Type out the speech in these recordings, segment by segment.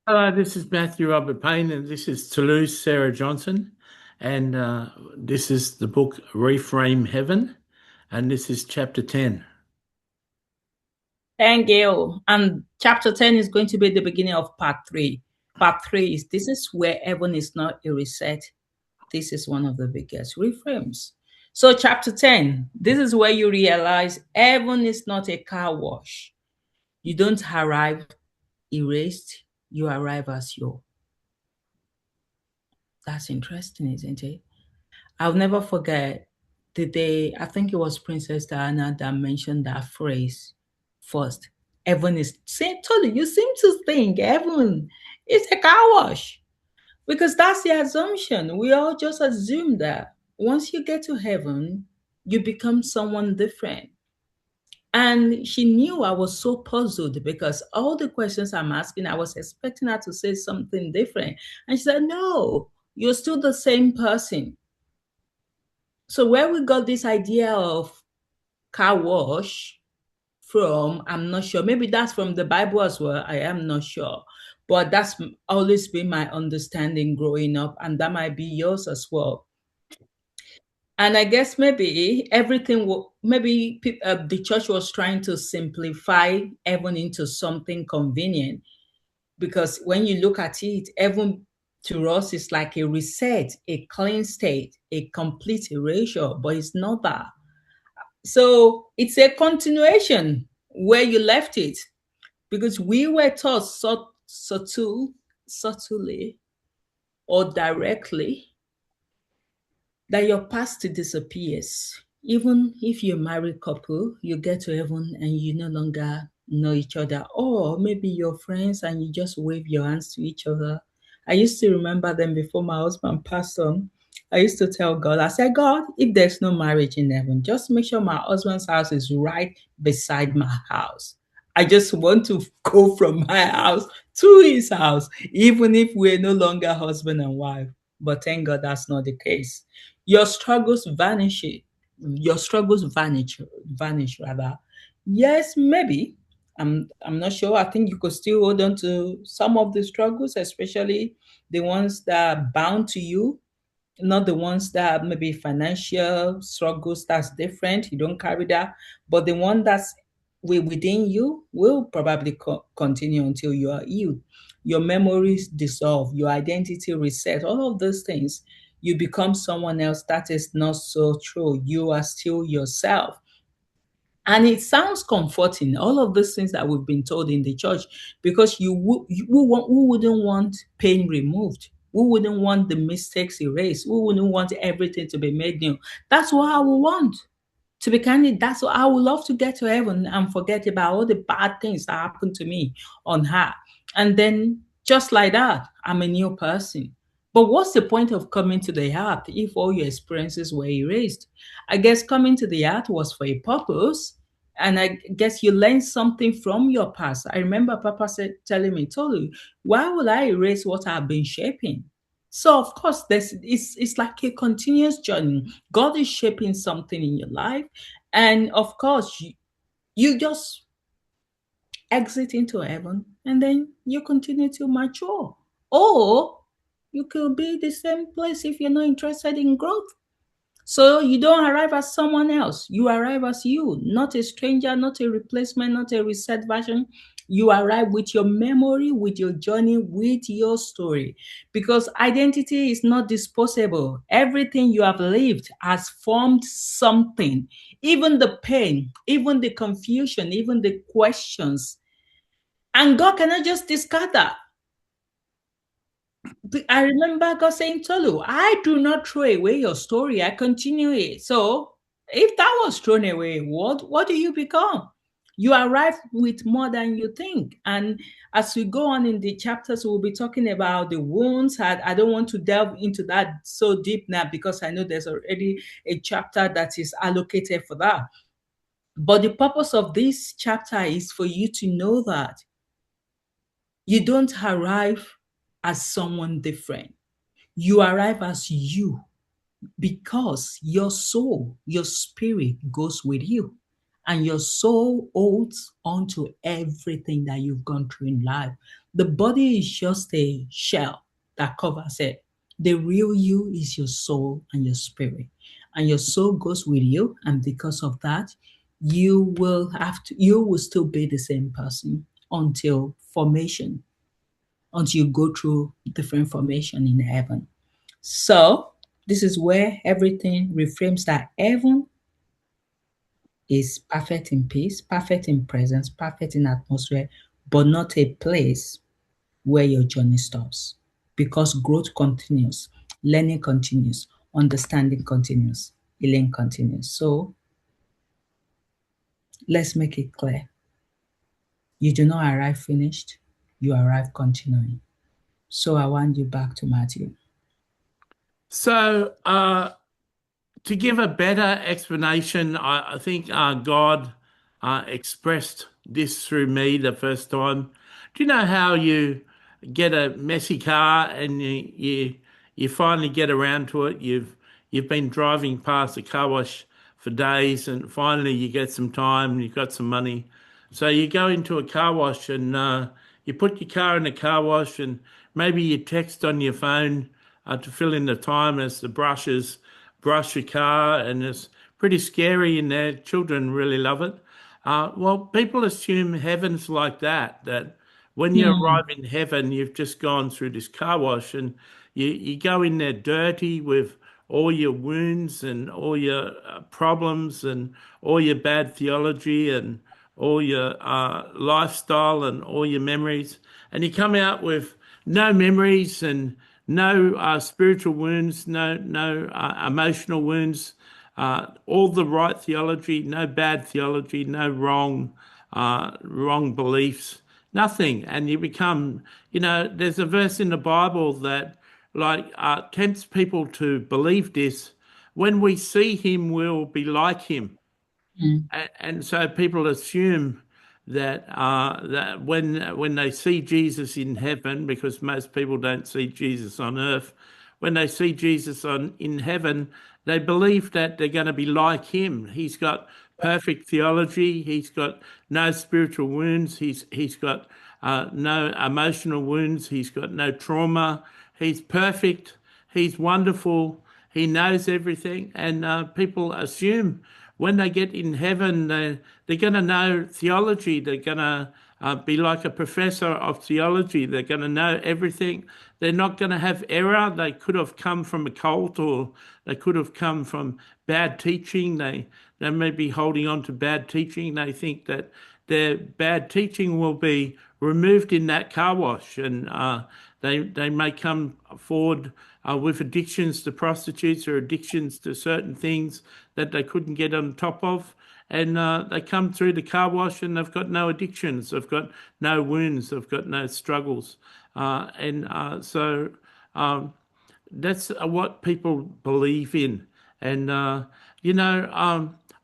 Hello, this is Matthew Robert Payne, and this is Tolu Sarah Johnson, and this is the book Reframe Heaven, and this is chapter 10. Thank you. And chapter 10 is going to be the beginning of part 3. Part 3 is this is where heaven is not a reset. This is one of the biggest reframes. So, chapter 10, this is where you realize heaven is not a car wash. You don't arrive erased, you arrive as you. That's interesting, isn't it? I'll never forget the day, I think it was Princess Diana that mentioned that phrase first. Heaven is, see, told you seem to think heaven is a car wash because that's the assumption. We all just assume that once you get to heaven, you become someone different. And she knew I was so puzzled because all the questions I'm asking, I was expecting her to say something different. And she said, no, you're still the same person. So where we got this idea of car wash from, I'm not sure. Maybe that's from the Bible as well. I am not sure. But that's always been my understanding growing up, and that might be yours as well. And I guess maybe the church was trying to simplify heaven into something convenient because when you look at it, heaven to us is like a reset, a clean state, a complete erasure, but it's not that. So it's a continuation where you left it because we were taught subtly or directly that your past disappears. Even if you're a married couple, you get to heaven and you no longer know each other. Or maybe you're friends and you just wave your hands to each other. I used to remember them before my husband passed on. I used to tell God, I said, God, if there's no marriage in heaven, just make sure my husband's house is right beside my house. I just want to go from my house to his house, even if we're no longer husband and wife. But thank God that's not the case. Your struggles vanish. Your struggles vanish rather. Yes, maybe. I'm not sure. I think you could still hold on to some of the struggles, especially the ones that are bound to you, not the ones that maybe financial struggles, that's different. You don't carry that. But the one that's within you will probably continue until you are healed. Your memories dissolve, your identity reset, all of those things. You become someone else that is not so true. You are still yourself. And it sounds comforting, all of those things that we've been told in the church, because who wouldn't want pain removed? Who wouldn't want the mistakes erased? Who wouldn't want everything to be made new? That's what I would want. To be candid, that's what I would love to get to heaven and forget about all the bad things that happened to me on earth. And then just like that, I'm a new person. But what's the point of coming to the earth if all your experiences were erased? I guess coming to the earth was for a purpose. And I guess you learned something from your past. I remember Papa telling me, Tolu, why would I erase what I've been shaping? So of course, it's like a continuous journey. God is shaping something in your life, and of course, you just exit into heaven, and then you continue to mature. Or you could be the same place if you're not interested in growth. So you don't arrive as someone else. You arrive as you, not a stranger, not a replacement, not a reset version. You arrive with your memory, with your journey, with your story. Because identity is not disposable. Everything you have lived has formed something. Even the pain, even the confusion, even the questions. And God cannot just discard that. I remember God saying, Tolu, I do not throw away your story. I continue it. So if that was thrown away, what do you become? You arrive with more than you think. And as we go on in the chapters, we'll be talking about the wounds. I don't want to delve into that so deep now because I know there's already a chapter that is allocated for that. But the purpose of this chapter is for you to know that you don't arrive as someone different. You arrive as you because your soul, your spirit goes with you. and your soul holds on to everything that you've gone through in life. The body is just a shell that covers it. The real you is your soul and your spirit. And your soul goes with you. And because of that, you will still be the same person until formation, until you go through different formation in heaven. So this is where everything reframes that heaven is perfect in peace, perfect in presence, perfect in atmosphere, but not a place where your journey stops. Because growth continues, learning continues, understanding continues, healing continues. So let's make it clear. You do not arrive finished, you arrive continuing. So I want you back to Matthew. So, to give a better explanation, I think God expressed this through me the first time. Do you know how you get a messy car and you finally get around to it? You've been driving past the car wash for days, and finally you get some time and you've got some money. So you go into a car wash and you put your car in the car wash, and maybe you text on your phone to fill in the time as the brushes brush your car, and it's pretty scary in there. Children really love it. Well, people assume heaven's like that, that when you Hmm. arrive in heaven, you've just gone through this car wash and you go in there dirty with all your wounds and all your problems and all your bad theology and all your lifestyle and all your memories. And you come out with no memories and no spiritual wounds, no emotional wounds, all the right theology, no bad theology, no wrong beliefs, nothing. And you become, there's a verse in the Bible that tempts people to believe this. When we see him, we'll be like him. Hmm. And so people assume that when they see Jesus in heaven, because most people don't see Jesus on earth, when they see Jesus in heaven, they believe that they're going to be like him. He's got perfect theology. He's got no spiritual wounds. He's got no emotional wounds. He's got no trauma. He's perfect. He's wonderful. He knows everything, and people assume when they get in heaven, they're going to know theology. They're going to be like a professor of theology. They're going to know everything. They're not going to have error. They could have come from a cult, or they could have come from bad teaching. They may be holding on to bad teaching. They think that their bad teaching will be removed in that car wash, and they may come forward with addictions to prostitutes or addictions to certain things that they couldn't get on top of. And they come through the car wash and they've got no addictions, they've got no wounds, they've got no struggles. So that's what people believe in. And,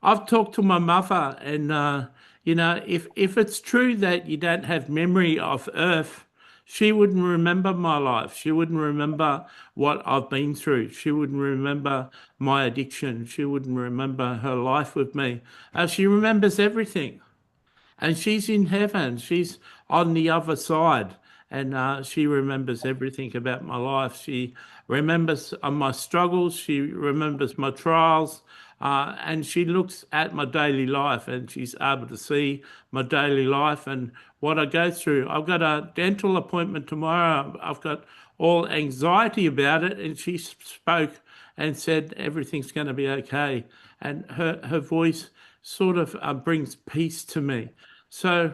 I've talked to my mother, and, if it's true that you don't have memory of earth, she wouldn't remember my life. She wouldn't remember what I've been through. She wouldn't remember my addiction. She wouldn't remember her life with me. She remembers everything, and she's in heaven. She's on the other side, and she remembers everything about my life. She remembers my struggles. She remembers my trials, and she looks at my daily life, and she's able to see my daily life and what I go through. I've got a dental appointment tomorrow. I've got all anxiety about it, and she spoke and said everything's going to be okay. And her voice sort of brings peace to me. So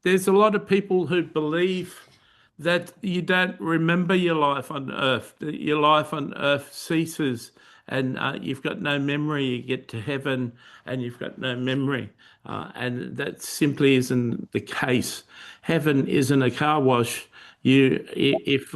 there's a lot of people who believe that you don't remember your life on earth, that your life on earth ceases, and you've got no memory. You get to heaven and you've got no memory. And that simply isn't the case. Heaven isn't a car wash. If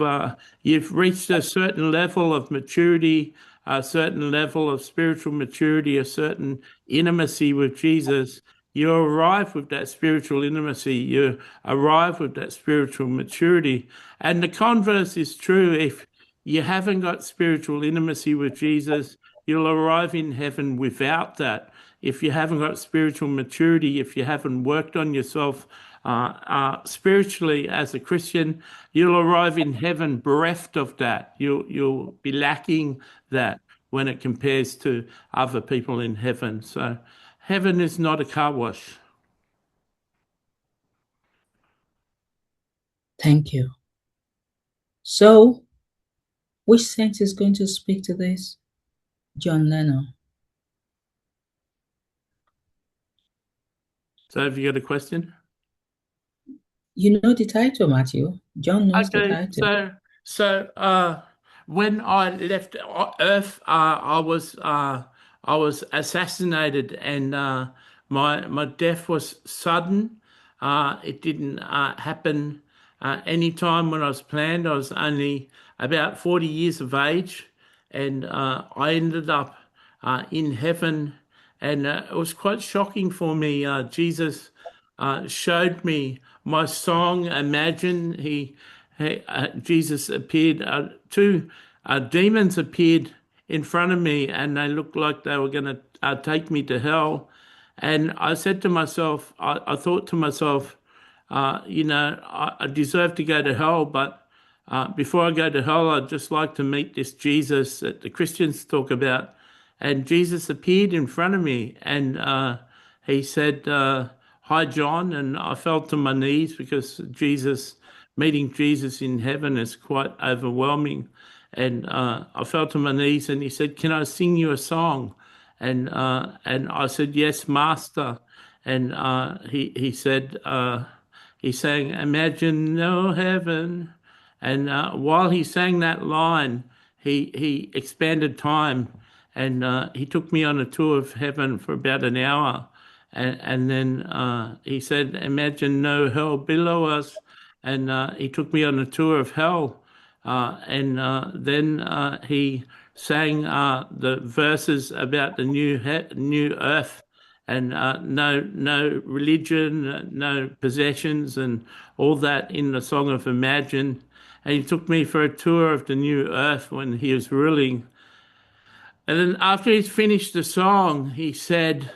you've reached a certain level of maturity, a certain level of spiritual maturity, a certain intimacy with Jesus, you arrive with that spiritual intimacy, you arrive with that spiritual maturity. And the converse is true. If you haven't got spiritual intimacy with Jesus, you'll arrive in heaven without that. if you haven't got spiritual maturity, if you haven't worked on yourself spiritually as a Christian, you'll arrive in heaven bereft of that. You'll be lacking that when it compares to other people in heaven. So heaven is not a car wash. Thank you. So, which saint is going to speak to this? John Lennon. So have you got a question? You know the title, Matthew. John knows the Okay, title. so when I left Earth, I was assassinated, and my death was sudden. It didn't happen any time when I was planned. I was only about 40 years of age, and I ended up in heaven, and it was quite shocking for me. Jesus showed me my song. Imagine Jesus appeared. Two demons appeared in front of me, and they looked like they were going to take me to hell. And I said to myself, I thought to myself, I deserve to go to hell, but before I go to hell, I'd just like to meet this Jesus that the Christians talk about. And Jesus appeared in front of me, and he said, "Hi, John." And I fell to my knees because meeting Jesus in heaven is quite overwhelming. And I fell to my knees, and he said, "Can I sing you a song?" And I said, "Yes, Master." And he said, he sang, "Imagine no heaven." And while he sang that line, he expanded time, and he took me on a tour of heaven for about an hour, and then he said, "Imagine no hell below us," and he took me on a tour of hell, and then he sang the verses about the new earth, and no religion, no possessions, and all that in the song of Imagine. And he took me for a tour of the new earth when he was ruling. And then after he's finished the song, he said,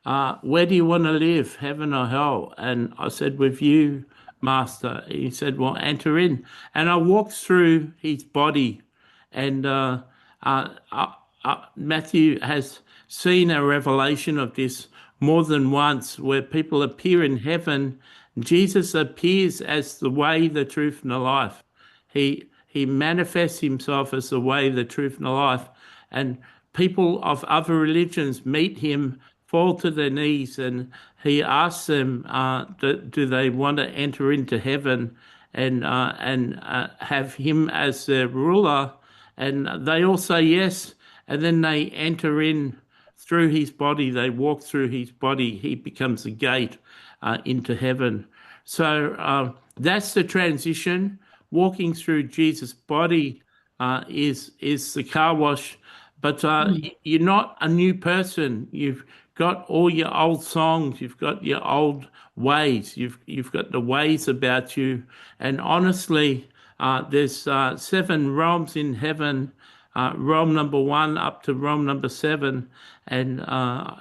"Where do you want to live, heaven or hell?" And I said, "With you, Master." He said, "Well, enter in." And I walked through his body, and Matthew has seen a revelation of this more than once, where people appear in heaven. Jesus appears as the way, the truth, and the life. He manifests himself as the way, the truth, and the life. And people of other religions meet him, fall to their knees, and he asks them, do they want to enter into heaven and have him as their ruler? And they all say yes. And then they enter in through his body. They walk through his body. He becomes a gate into heaven. So that's the transition. Walking through Jesus' body is the car wash, but you're not a new person. You've got all your old songs. You've got your old ways. You've got the ways about you. And honestly, there's 7 realms in heaven, realm number 1 up to realm number 7, and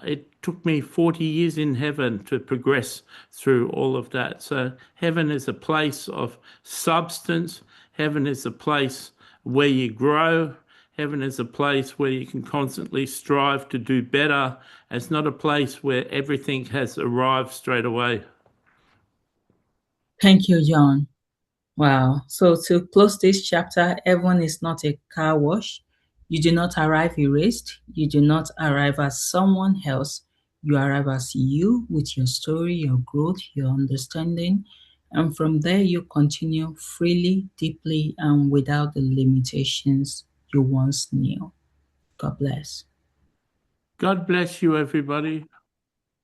it took me 40 years in heaven to progress through all of that. So heaven is a place of substance. Heaven is a place where you grow. Heaven is a place where you can constantly strive to do better. It's not a place where everything has arrived straight away. Thank you, John. Wow. So to close this chapter, heaven is not a car wash. You do not arrive erased. You do not arrive as someone else. You arrive as you with your story, your growth, your understanding. And from there, you continue freely, deeply, and without the limitations you once knew. God bless. God bless you, everybody.